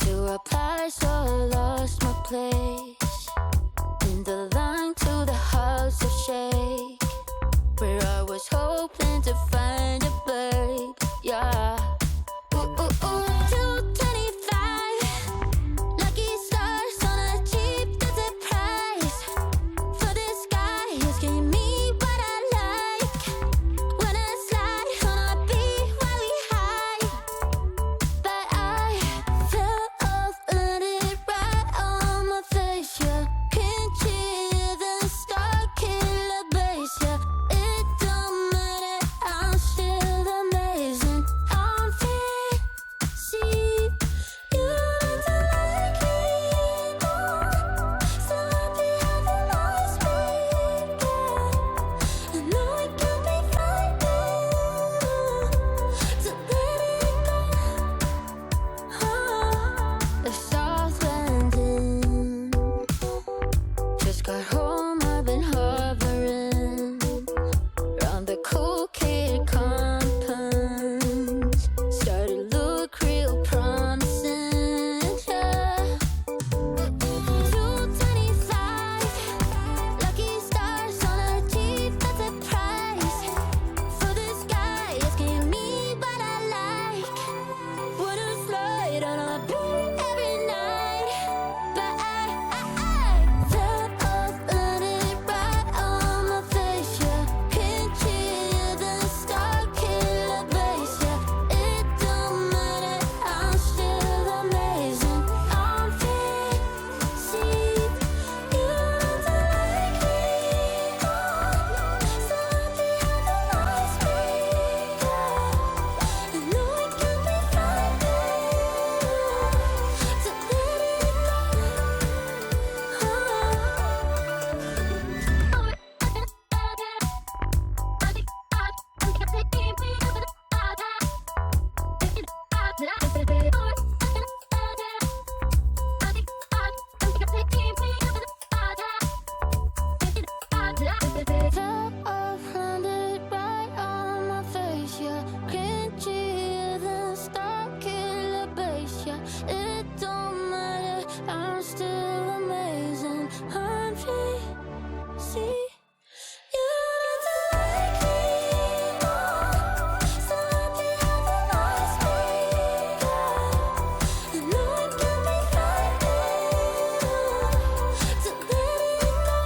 to reply, so I lost my place in the line to the house of shake, where I was hoping to find a bird. Yeah. Ooh, ooh, ooh. 225 lucky stars on a cheap desert price. For this guy who's giving me what I like. When I slide on a beat while we high, but I fell off, landed right on my face. Yeah, can't hear the star killer bass. Yeah, it don't matter, I'm still amazing. I'm fit, see, you don't like me more. So happy having lost me. I know it can be frightening to let it go. The south landing, just got home, I've been hovering around the cool kid compounds. Started to look real promising, yeah. 225 lucky stars on a cheap desert price. For this guy asking me what I like. Wanna slide on a beat every night, but I fell off, landed right on my face. Yeah, can't hear the star killer bass. Yeah, it don't matter, I'm still amazing. I'm fit, see, you don't like me more. So happy having lost me. I know it can be frightening to let it go. Fell off, landed right on my face. Yeah, can't hear the star killer bass. Yeah, it don't matter, I'm still amazing. I'm free, see, you don't like me more. So happy having lost me. I know it can be frightening to let it go.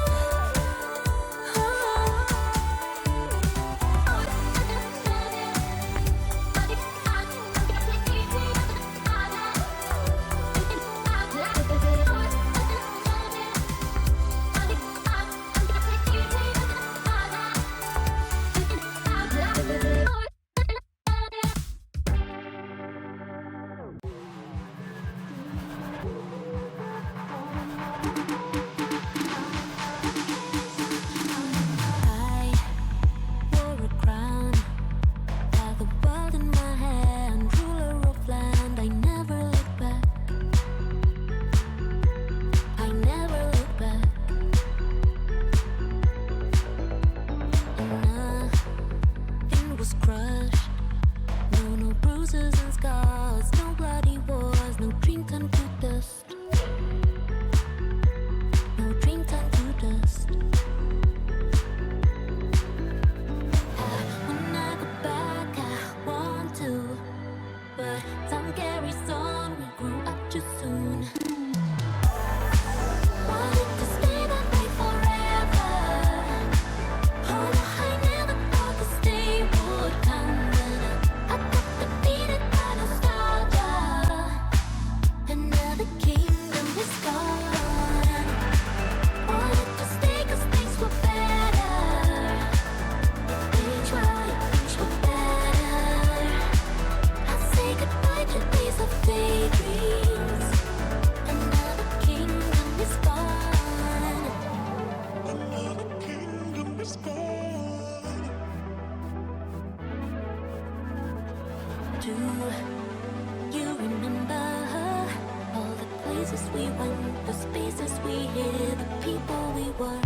I wore a crown, had the world in my hand, ruler of land. I never look back. I never look back. And nothing was crushed. No bruises and scars, no bloody wars, no dream turned to dust. No dream turned to dust. When I go back, I want to, but time carries on. We grew up too soon. Wanted to stay that way forever. Oh, I never thought this day would come. I got defeated by nostalgia. Another kingdom is gone. Wanted to stay 'cause things were better. We tried, things were better. I say goodbye to days of daydreams. Another kingdom is gone. Another kingdom is gone. Do you remember all the places we went, the spaces we hid, the people we were?